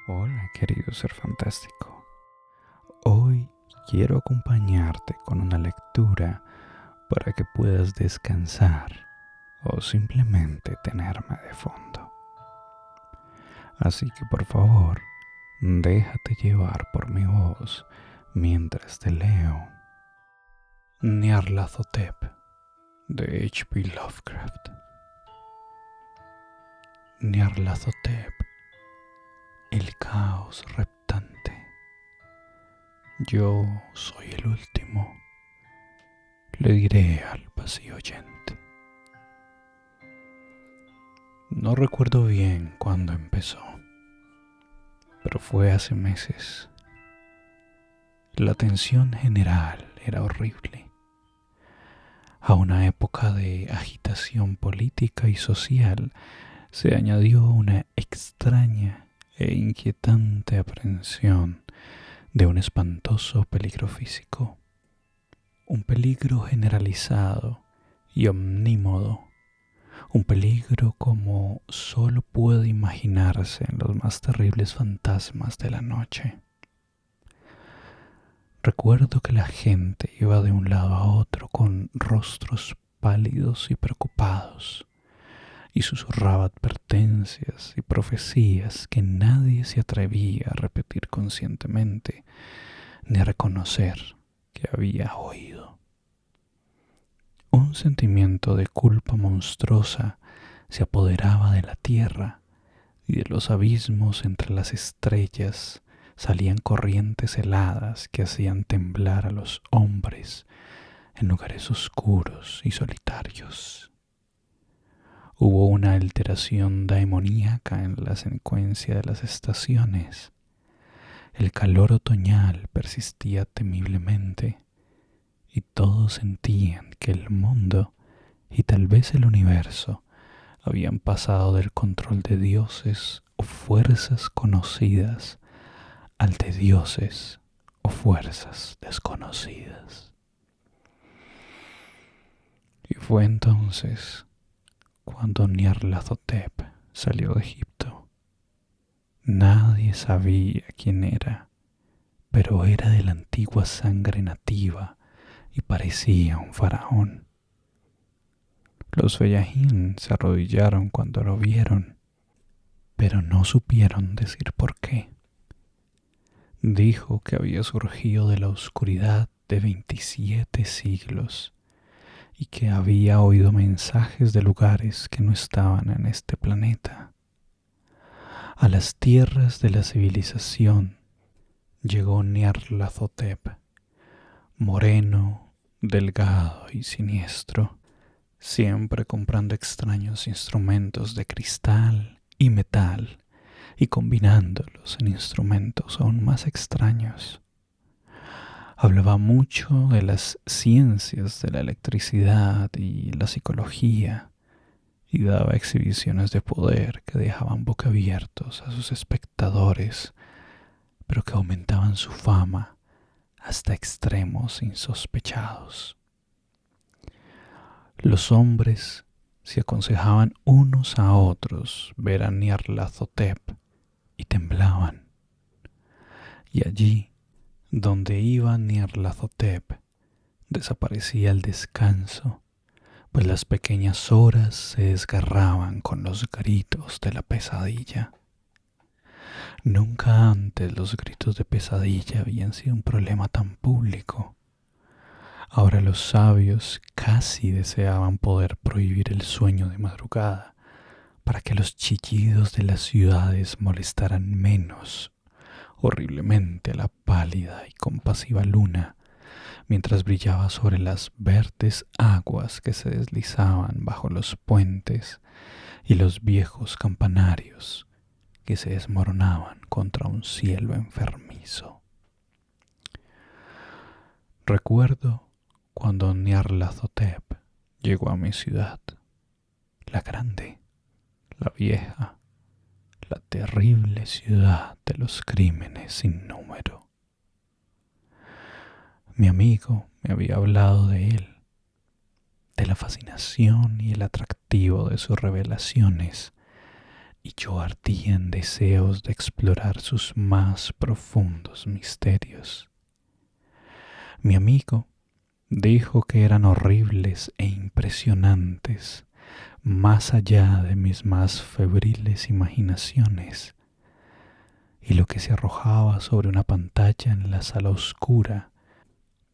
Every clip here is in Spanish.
Hola, querido ser fantástico. Hoy quiero acompañarte con una lectura para que puedas descansar o simplemente tenerme de fondo. Así que por favor, déjate llevar por mi voz mientras te leo Nyarlathotep de H.P. Lovecraft. Nyarlathotep, el caos reptante. Yo soy el último, le diré al vacío oyente. No recuerdo bien cuándo empezó, pero fue hace meses. La tensión general era horrible. A una época de agitación política y social se añadió una extraña e inquietante aprensión de un espantoso peligro físico, un peligro generalizado y omnímodo, un peligro como solo puede imaginarse en los más terribles fantasmas de la noche. Recuerdo que la gente iba de un lado a otro con rostros pálidos y preocupados, y susurraba advertencias y profecías que nadie se atrevía a repetir conscientemente ni a reconocer que había oído. Un sentimiento de culpa monstruosa se apoderaba de la tierra, y de los abismos entre las estrellas salían corrientes heladas que hacían temblar a los hombres en lugares oscuros y solitarios. Hubo una alteración demoníaca en la secuencia de las estaciones. El calor otoñal persistía temiblemente, y todos sentían que el mundo y tal vez el universo habían pasado del control de dioses o fuerzas conocidas al de dioses o fuerzas desconocidas. Y fue entonces cuando Nyarlathotep salió de Egipto. Nadie sabía quién era, pero era de la antigua sangre nativa y parecía un faraón. Los Fellahin se arrodillaron cuando lo vieron, pero no supieron decir por qué. Dijo que había surgido de la oscuridad de 27 siglos y que había oído mensajes de lugares que no estaban en este planeta. A las tierras de la civilización llegó Nyarlathotep, moreno, delgado y siniestro, siempre comprando extraños instrumentos de cristal y metal y combinándolos en instrumentos aún más extraños. Hablaba mucho de las ciencias de la electricidad y la psicología, y daba exhibiciones de poder que dejaban boquiabiertos a sus espectadores, pero que aumentaban su fama hasta extremos insospechados. Los hombres se aconsejaban unos a otros ver a Nyarlathotep y temblaban. Y allí, donde iba Nyarlathotep, desaparecía el descanso, pues las pequeñas horas se desgarraban con los gritos de la pesadilla. Nunca antes los gritos de pesadilla habían sido un problema tan público. Ahora los sabios casi deseaban poder prohibir el sueño de madrugada para que los chillidos de las ciudades molestaran menos horriblemente a la pálida y compasiva luna mientras brillaba sobre las verdes aguas que se deslizaban bajo los puentes y los viejos campanarios que se desmoronaban contra un cielo enfermizo. Recuerdo cuando Nyarlathotep llegó a mi ciudad, la grande, la vieja, la terrible ciudad de los crímenes sin número. Mi amigo me había hablado de él, de la fascinación y el atractivo de sus revelaciones, y yo ardía en deseos de explorar sus más profundos misterios. Mi amigo dijo que eran horribles e impresionantes, más allá de mis más febriles imaginaciones, y lo que se arrojaba sobre una pantalla en la sala oscura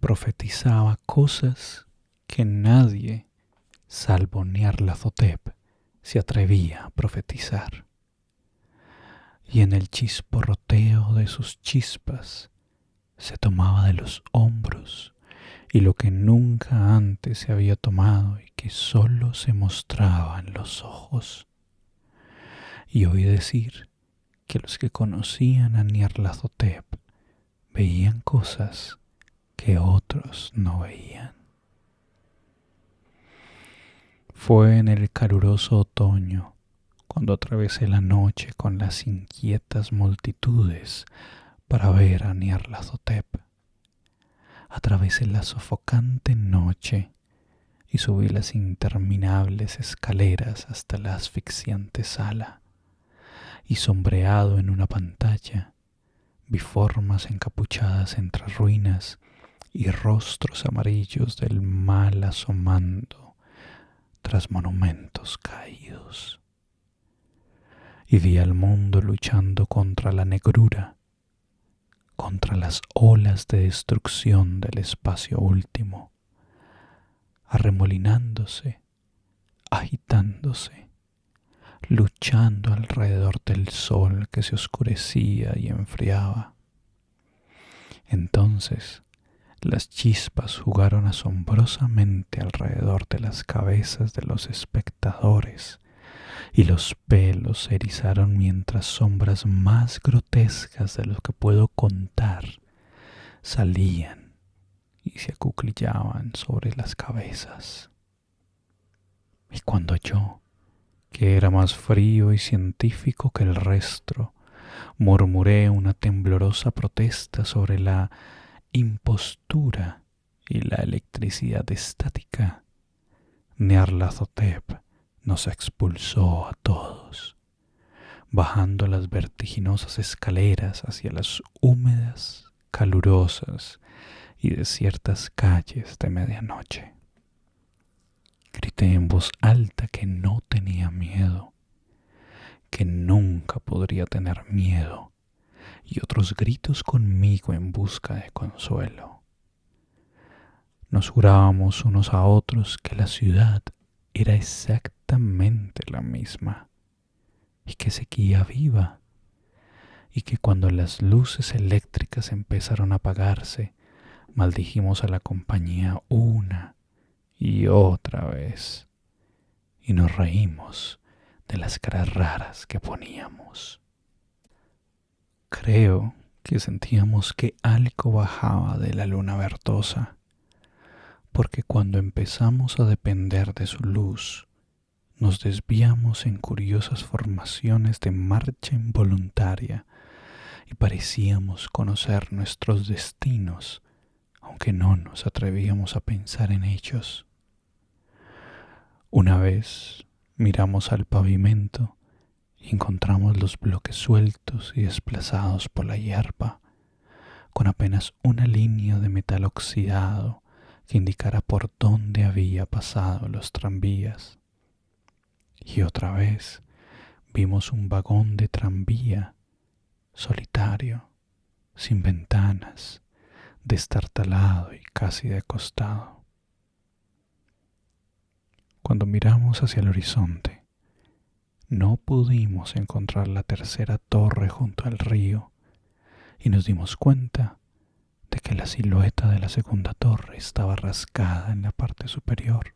profetizaba cosas que nadie, salvo Nyarlathotep, se atrevía a profetizar. Y en el chisporroteo de sus chispas se tomaba de los hombros y lo que nunca antes se había tomado y que sólo se mostraba en los ojos. Y oí decir que los que conocían a Nyarlathotep veían cosas que otros no veían. Fue en el caluroso otoño cuando atravesé la noche con las inquietas multitudes para ver a Nyarlathotep. Atravesé la sofocante noche y subí las interminables escaleras hasta la asfixiante sala, y sombreado en una pantalla vi formas encapuchadas entre ruinas y rostros amarillos del mal asomando tras monumentos caídos. Y vi al mundo luchando contra la negrura, contra las olas de destrucción del espacio último, arremolinándose, agitándose, luchando alrededor del sol que se oscurecía y enfriaba. Entonces las chispas jugaron asombrosamente alrededor de las cabezas de los espectadores y los pelos se erizaron mientras sombras más grotescas de lo que puedo contar salían y se acuclillaban sobre las cabezas. Y cuando yo, que era más frío y científico que el resto, murmuré una temblorosa protesta sobre la impostura y la electricidad estática, Nyarlathotep nos expulsó a todos, bajando las vertiginosas escaleras hacia las húmedas, calurosas y desiertas calles de medianoche. Grité en voz alta que no tenía miedo, que nunca podría tener miedo, y otros gritos conmigo en busca de consuelo. Nos jurábamos unos a otros que la ciudad era exactamente la misma y que seguía viva, y que cuando las luces eléctricas empezaron a apagarse, maldijimos a la compañía una y otra vez, y nos reímos de las caras raras que poníamos. Creo que sentíamos que algo bajaba de la luna verdosa, porque cuando empezamos a depender de su luz, nos desviamos en curiosas formaciones de marcha involuntaria y parecíamos conocer nuestros destinos, aunque no nos atrevíamos a pensar en ellos. Una vez miramos al pavimento y encontramos los bloques sueltos y desplazados por la hierba, con apenas una línea de metal oxidado que indicara por dónde había pasado los tranvías. Y otra vez vimos un vagón de tranvía, solitario, sin ventanas, destartalado y casi de costado. Cuando miramos hacia el horizonte, no pudimos encontrar la tercera torre junto al río y nos dimos cuenta de que la silueta de la segunda torre estaba rasgada en la parte superior.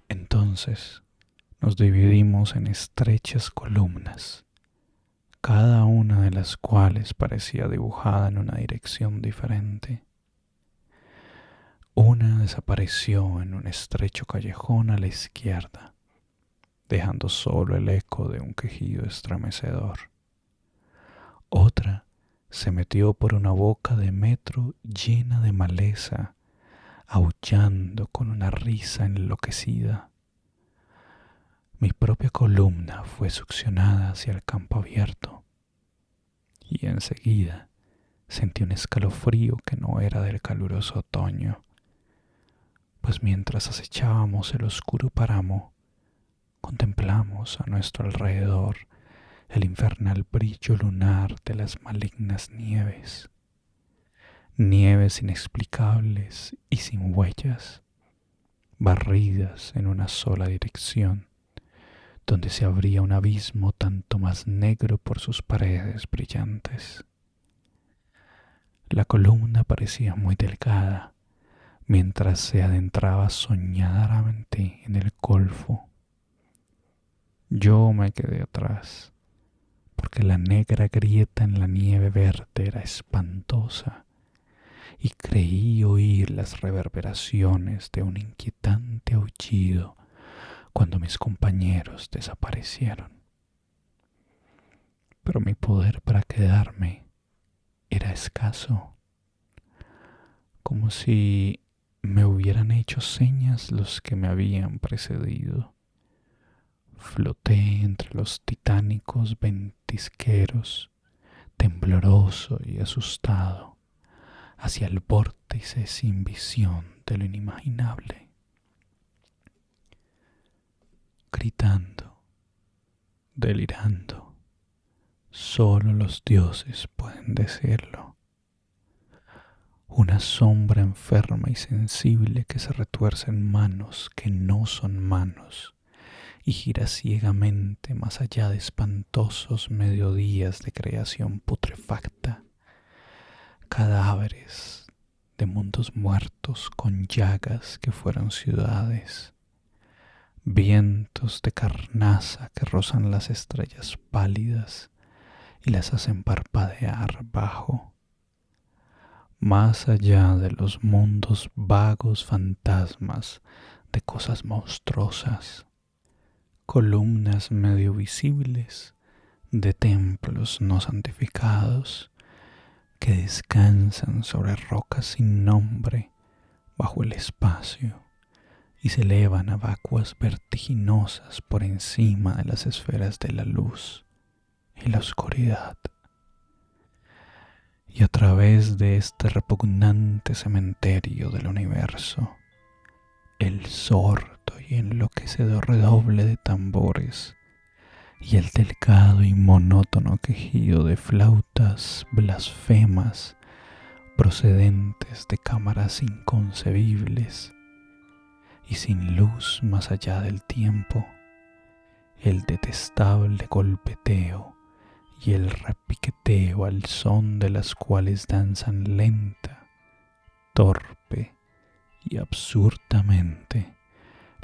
Entonces nos dividimos en estrechas columnas, cada una de las cuales parecía dibujada en una dirección diferente. Una desapareció en un estrecho callejón a la izquierda, dejando solo el eco de un quejido estremecedor. Otra se metió por una boca de metro llena de maleza, aullando con una risa enloquecida. Mi propia columna fue succionada hacia el campo abierto y enseguida sentí un escalofrío que no era del caluroso otoño, pues mientras acechábamos el oscuro páramo, contemplamos a nuestro alrededor el infernal brillo lunar de las malignas nieves, nieves inexplicables y sin huellas, barridas en una sola dirección, donde se abría un abismo tanto más negro por sus paredes brillantes. La columna parecía muy delgada mientras se adentraba soñadoramente en el golfo. Yo me quedé atrás, porque la negra grieta en la nieve verde era espantosa, y creí oír las reverberaciones de un inquietante aullido cuando mis compañeros desaparecieron. Pero mi poder para quedarme era escaso, como si me hubieran hecho señas los que me habían precedido. Floté entre los titánicos ventisqueros, tembloroso y asustado, hacia el vórtice sin visión de lo inimaginable, gritando, delirando. Solo los dioses pueden decirlo. Una sombra enferma y sensible que se retuerce en manos que no son manos y gira ciegamente más allá de espantosos mediodías de creación putrefacta, cadáveres de mundos muertos con llagas que fueron ciudades, vientos de carnaza que rozan las estrellas pálidas y las hacen parpadear bajo, más allá de los mundos vagos fantasmas de cosas monstruosas, columnas medio visibles de templos no santificados que descansan sobre rocas sin nombre bajo el espacio y se elevan a vacuas vertiginosas por encima de las esferas de la luz y la oscuridad. Y a través de este repugnante cementerio del universo, el sordo y enloquecedor redoble de tambores y el delicado y monótono quejido de flautas blasfemas procedentes de cámaras inconcebibles y sin luz más allá del tiempo, el detestable golpeteo y el repiqueteo al son de las cuales danzan lenta, torpe y absurdamente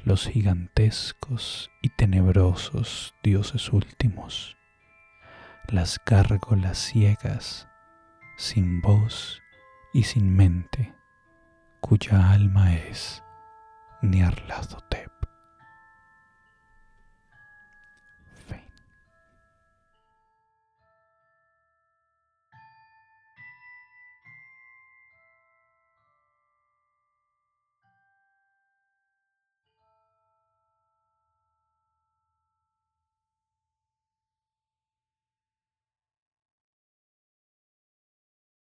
los gigantescos y tenebrosos dioses últimos, las gárgolas ciegas, sin voz y sin mente, cuya alma es Nyarlathotep.